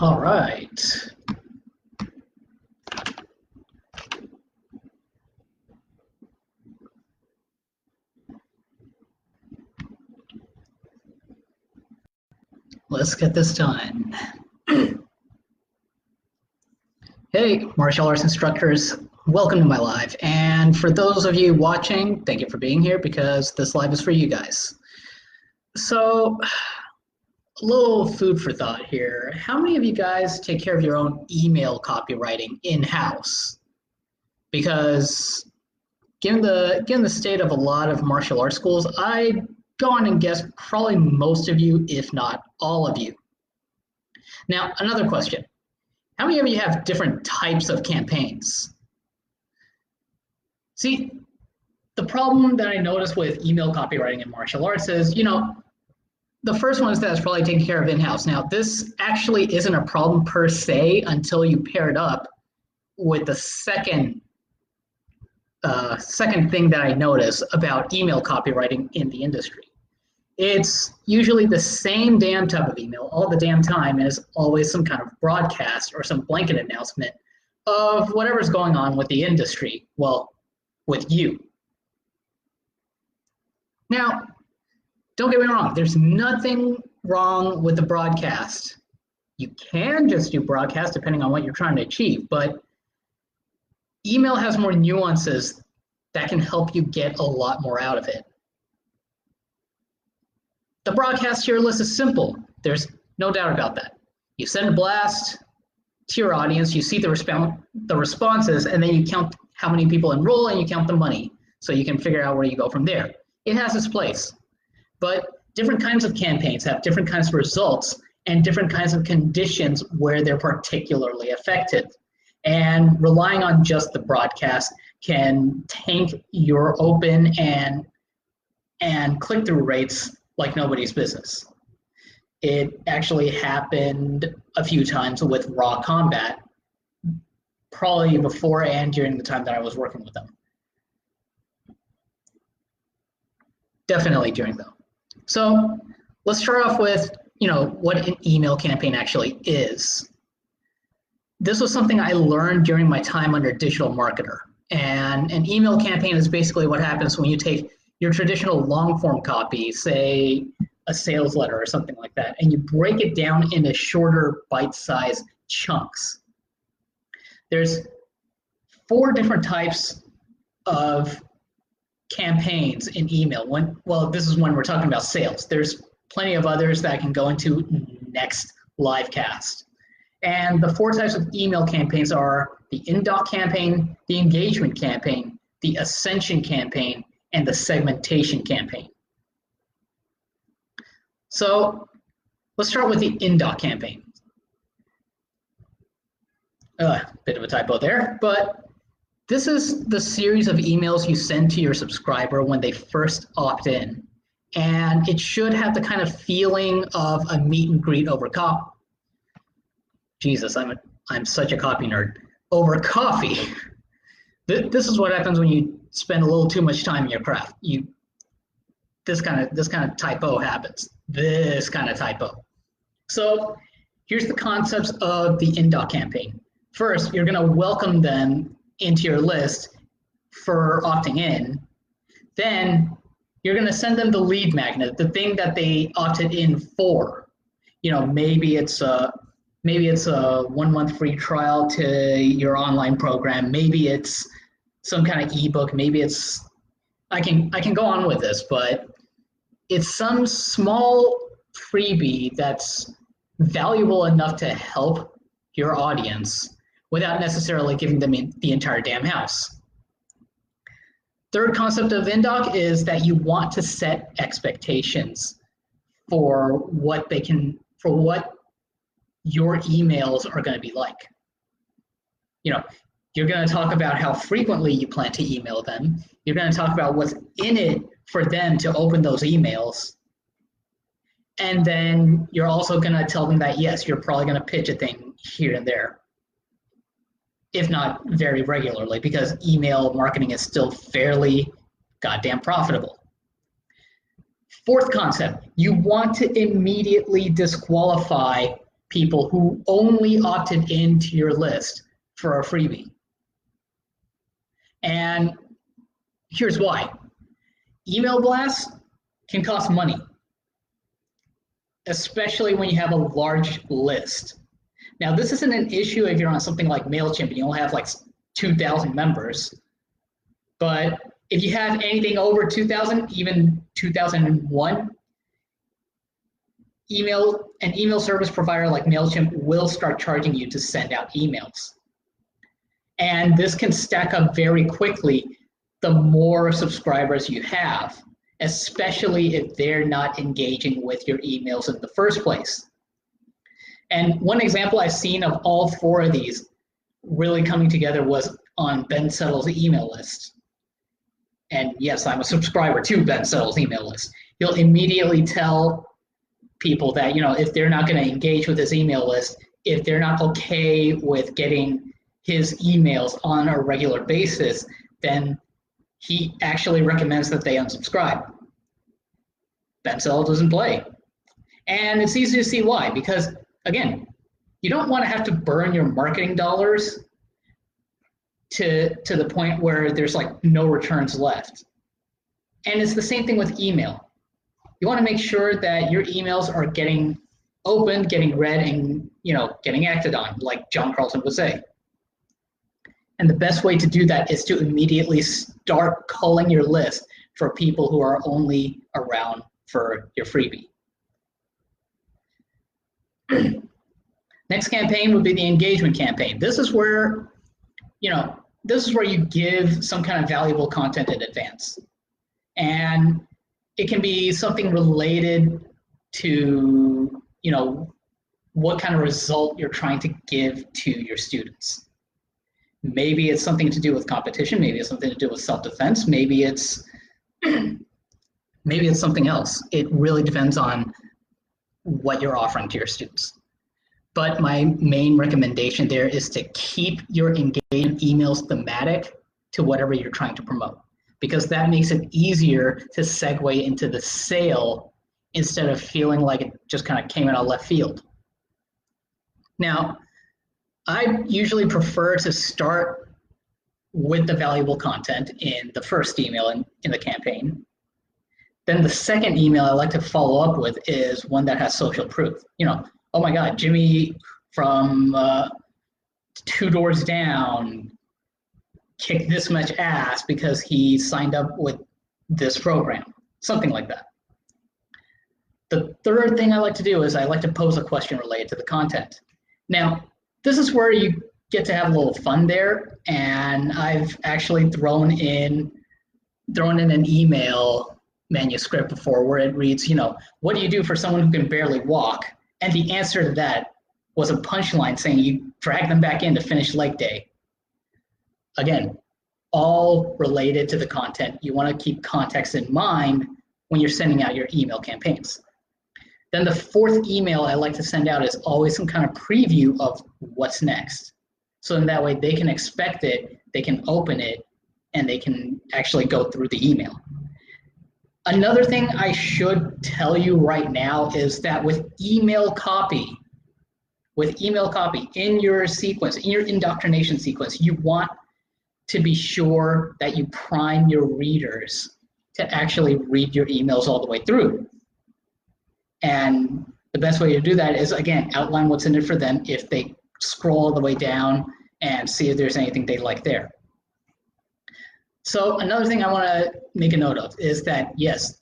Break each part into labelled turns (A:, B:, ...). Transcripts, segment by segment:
A: All right. Let's get this done. Hey, martial arts instructors, welcome to my live. And for those of you watching, thank you for being here because this live is for you guys. So, a little food for thought here. How many of you guys take care of your own email copywriting in-house? Because given the state of a lot of martial arts schools, I'd go on and guess probably most of you, if not all of you. Now, another question. How many of you have different types of campaigns? See, the problem that I noticed with email copywriting in martial arts is, the first one is that it's probably taken care of in-house. Now, this actually isn't a problem per se until you pair it up with the second thing that I notice about email copywriting in the industry. It's usually the same damn type of email all the damn time, and it's always some kind of broadcast or some blanket announcement of whatever's going on with the industry, well, with you. Now, don't get me wrong, there's nothing wrong with the broadcast. You can just do broadcast depending on what you're trying to achieve, but email has more nuances that can help you get a lot more out of it. The broadcast tier list is simple. There's no doubt about that. You send a blast to your audience, you see the responses, and then you count how many people enroll and you count the money so you can figure out where you go from there. It has its place. But different kinds of campaigns have different kinds of results and different kinds of conditions where they're particularly effective. And relying on just the broadcast can tank your open and click-through rates like nobody's business. It actually happened a few times with Raw Combat, probably before and during the time that I was working with them. Definitely during them. So let's start off with, what an email campaign actually is. This was something I learned during my time under digital marketer. And an email campaign is basically what happens when you take your traditional long form copy, say a sales letter or something like that, and you break it down into shorter bite-sized chunks. There's 4 different types of campaigns in email. This is when we're talking about sales. There's plenty of others that I can go into next live cast. And the 4 types of email campaigns are the IDNDOT campaign, the engagement campaign, the Ascension Campaign, and the Segmentation Campaign. So let's start with the IDNDOT campaign. Bit of a typo there, but this is the series of emails you send to your subscriber when they first opt in. And it should have the kind of feeling of a meet and greet over coffee. Jesus, I'm such a copy nerd. Over coffee. This is what happens when you spend a little too much time in your craft. This kind of typo happens. This kind of typo. So here's the concepts of the IDNDOT campaign. First, you're going to welcome them into your list for opting in. Then you're going to send them the lead magnet, the thing that they opted in for. Maybe it's a 1-month free trial to your online program. Maybe it's some kind of ebook. Maybe it's, I can go on with this, but it's some small freebie that's valuable enough to help your audience without necessarily giving them the entire damn house. Third concept of IDNDOT is that you want to set expectations for what your emails are going to be like. You're going to talk about how frequently you plan to email them. You're going to talk about what's in it for them to open those emails. And then you're also going to tell them that, yes, you're probably going to pitch a thing here and there, if not very regularly, because email marketing is still fairly goddamn profitable. Fourth concept, you want to immediately disqualify people who only opted into your list for a freebie. And here's why. Email blasts can cost money, especially when you have a large list. Now, this isn't an issue if you're on something like MailChimp and you only have like 2,000 members. But if you have anything over 2,000, even 2,001, an email service provider like MailChimp will start charging you to send out emails. And this can stack up very quickly the more subscribers you have, especially if they're not engaging with your emails in the first place. And one example I've seen of all four of these really coming together was on Ben Settle's email list. And yes, I'm a subscriber to Ben Settle's email list. He'll immediately tell people that, you know, if they're not going to engage with his email list, if they're not okay with getting his emails on a regular basis, then he actually recommends that they unsubscribe. Ben Settle doesn't play. And it's easy to see why, because again, you don't want to have to burn your marketing dollars to the point where there's like no returns left. And it's the same thing with email. You want to make sure that your emails are getting opened, getting read, and getting acted on, like John Carlton would say. And the best way to do that is to immediately start culling your list for people who are only around for your freebie. Next campaign would be the engagement campaign. This is where, you give some kind of valuable content in advance. And it can be something related to, what kind of result you're trying to give to your students. Maybe it's something to do with competition, maybe it's something to do with self-defense, maybe it's something else. It really depends on what you're offering to your students. But my main recommendation there is to keep your engagement emails thematic to whatever you're trying to promote, because that makes it easier to segue into the sale instead of feeling like it just kind of came out of left field. Now, I usually prefer to start with the valuable content in the first email in the campaign. Then the second email I like to follow up with is one that has social proof. Oh my God, Jimmy from 2 doors down kicked this much ass because he signed up with this program, something like that. The third thing I like to do is I like to pose a question related to the content. Now, this is where you get to have a little fun there, and I've actually thrown in an email manuscript before where it reads, what do you do for someone who can barely walk? And the answer to that was a punchline saying you drag them back in to finish leg day. Again, all related to the content. You want to keep context in mind when you're sending out your email campaigns. Then the fourth email I like to send out is always some kind of preview of what's next. So in that way they can expect it, they can open it, and they can actually go through the email. Another thing I should tell you right now is that with email copy in your sequence, in your indoctrination sequence, you want to be sure that you prime your readers to actually read your emails all the way through. And the best way to do that is, again, outline what's in it for them if they scroll all the way down and see if there's anything they like there. So another thing I want to make a note of is that, yes,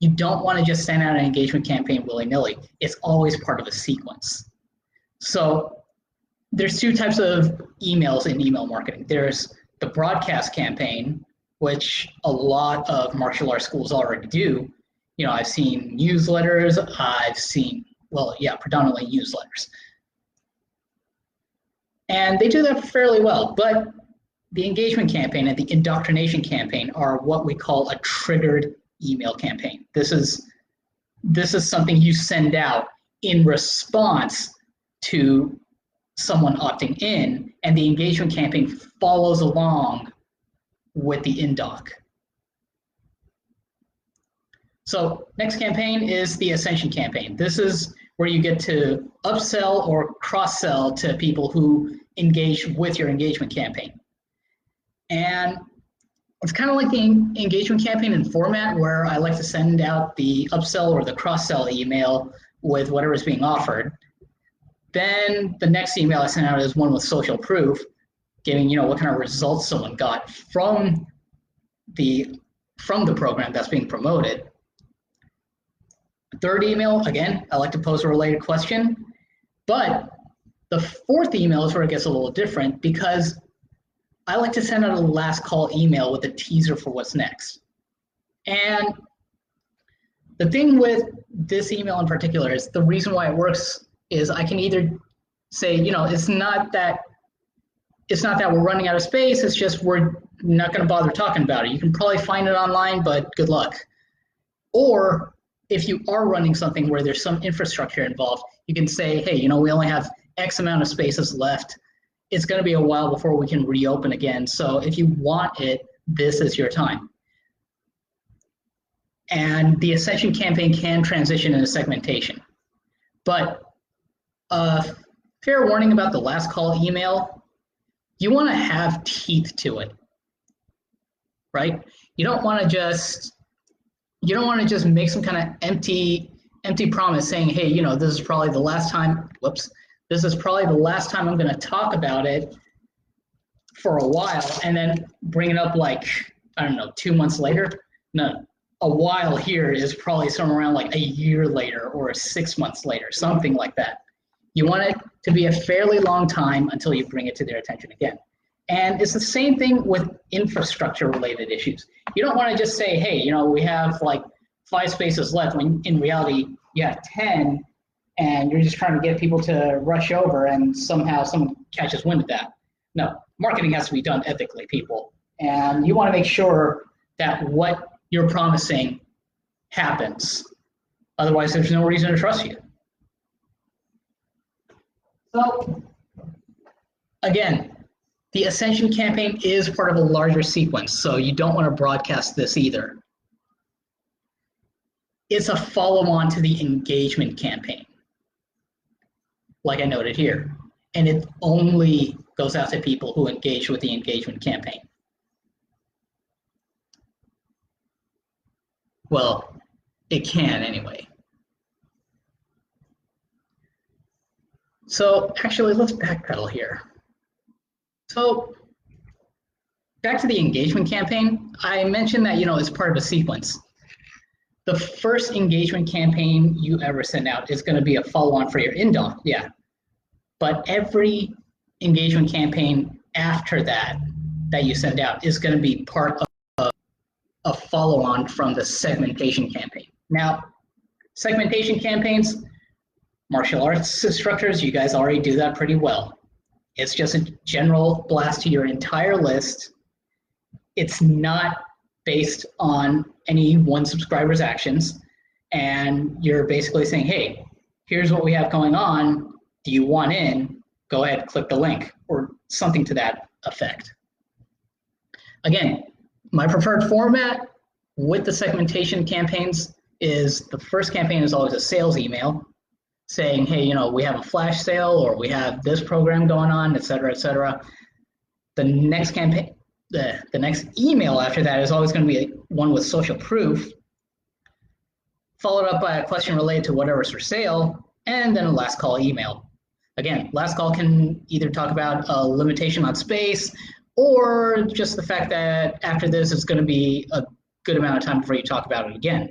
A: you don't want to just send out an engagement campaign willy-nilly. It's always part of a sequence. So there's 2 types of emails in email marketing. There's the broadcast campaign, which a lot of martial arts schools already do. I've seen newsletters, predominantly newsletters. And they do that fairly well, but the engagement campaign and the indoctrination campaign are what we call a triggered email campaign. This is something you send out in response to someone opting in, and the engagement campaign follows along with the indoc. So next campaign is the Ascension Campaign. This is where you get to upsell or cross-sell to people who engage with your engagement campaign. And it's kind of like the engagement campaign in format, where I like to send out the upsell or the cross-sell email with whatever is being offered. Then the next email I send out is one with social proof, giving what kind of results someone got from the program that's being promoted. Third email, again, I like to pose a related question, but the fourth email is where it gets a little different, because I like to send out a last call email with a teaser for what's next. And the thing with this email in particular is the reason why it works is I can either say, it's not that we're running out of space, it's just we're not going to bother talking about it. You can probably find it online, but good luck. Or if you are running something where there's some infrastructure involved, you can say, hey, we only have X amount of spaces left. It's going to be a while before we can reopen again. So if you want it, this is your time. And the Ascension campaign can transition into segmentation. But fair warning about the last call email, you want to have teeth to it, right? You don't want to just make some kind of empty promise saying, hey, this is probably the last time, this is probably the last time I'm going to talk about it for a while, and then bring it up 2 months later. No, a while here is probably somewhere around a year later or 6 months later, something like that. You want it to be a fairly long time until you bring it to their attention again. And it's the same thing with infrastructure related issues. You don't want to just say, hey, we have 5 spaces left, when in reality you have 10, and you're just trying to get people to rush over, and somehow someone catches wind of that. No, marketing has to be done ethically, people. And you want to make sure that what you're promising happens. Otherwise, there's no reason to trust you. So, again, the Ascension campaign is part of a larger sequence, so you don't want to broadcast this either. It's a follow-on to the engagement campaign, like I noted here, and it only goes out to people who engage with the engagement campaign. Well, it can anyway. So actually, let's backpedal here. So back to the engagement campaign, I mentioned that it's part of a sequence. The first engagement campaign you ever send out is going to be a follow-on for your IDNDOT, yeah. But every engagement campaign after that you send out is going to be part of a follow-on from the segmentation campaign. Now, segmentation campaigns, martial arts instructors, you guys already do that pretty well. It's just a general blast to your entire list. It's not based on any one subscriber's actions. And you're basically saying, hey, here's what we have going on. Do you want in? Go ahead, click the link, or something to that effect. Again, my preferred format with the segmentation campaigns is the first campaign is always a sales email saying, hey, we have a flash sale, or we have this program going on, et cetera, et cetera. The next campaign, the next email after that is always going to be one with social proof, followed up by a question related to whatever's for sale, and then a last call email. Again, last call can either talk about a limitation on space, or just the fact that after this it's going to be a good amount of time before you talk about it again.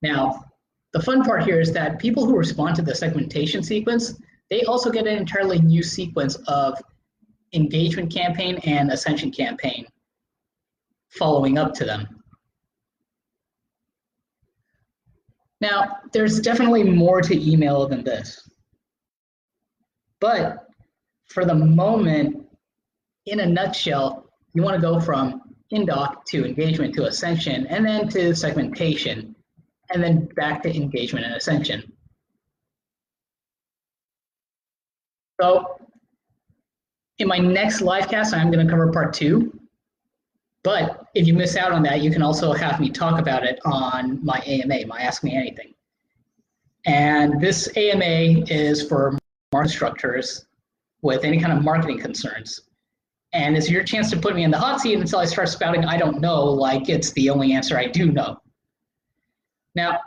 A: Now, the fun part here is that people who respond to the segmentation sequence, they also get an entirely new sequence of engagement campaign and Ascension campaign following up to them. Now, there's definitely more to email than this. But for the moment, in a nutshell, you want to go from IDNDOT to engagement to Ascension, and then to segmentation, and then back to engagement and Ascension. So in my next live cast, I'm going to cover part 2. But if you miss out on that, you can also have me talk about it on my AMA, my Ask Me Anything. And this AMA is for instructors with any kind of marketing concerns. And it's your chance to put me in the hot seat until I start spouting I don't know like it's the only answer I do know. Now,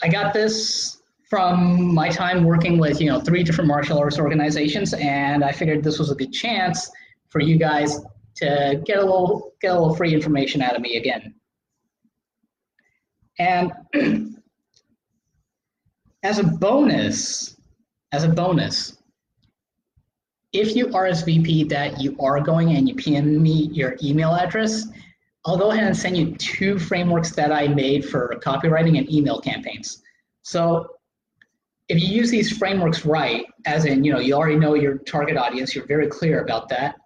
A: I got this from my time working with 3 different martial arts organizations, and I figured this was a good chance for you guys to get a little free information out of me again. And as a bonus, if you RSVP that you are going and you PM me your email address, I'll go ahead and send you 2 frameworks that I made for copywriting and email campaigns. So if you use these frameworks right, as in, you already know your target audience, you're very clear about that,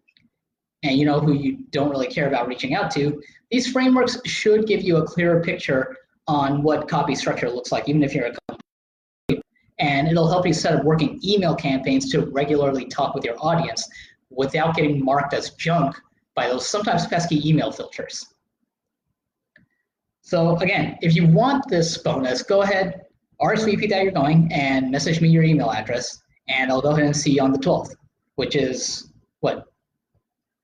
A: and you know who you don't really care about reaching out to, these frameworks should give you a clearer picture on what copy structure looks like, even if you're a company. And it'll help you set up working email campaigns to regularly talk with your audience without getting marked as junk by those sometimes pesky email filters. So again, if you want this bonus, go ahead, RSVP that you're going, and message me your email address, and I'll go ahead and see you on the 12th, which is, what,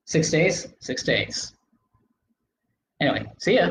A: 6 days? 6 days. Anyway, see ya.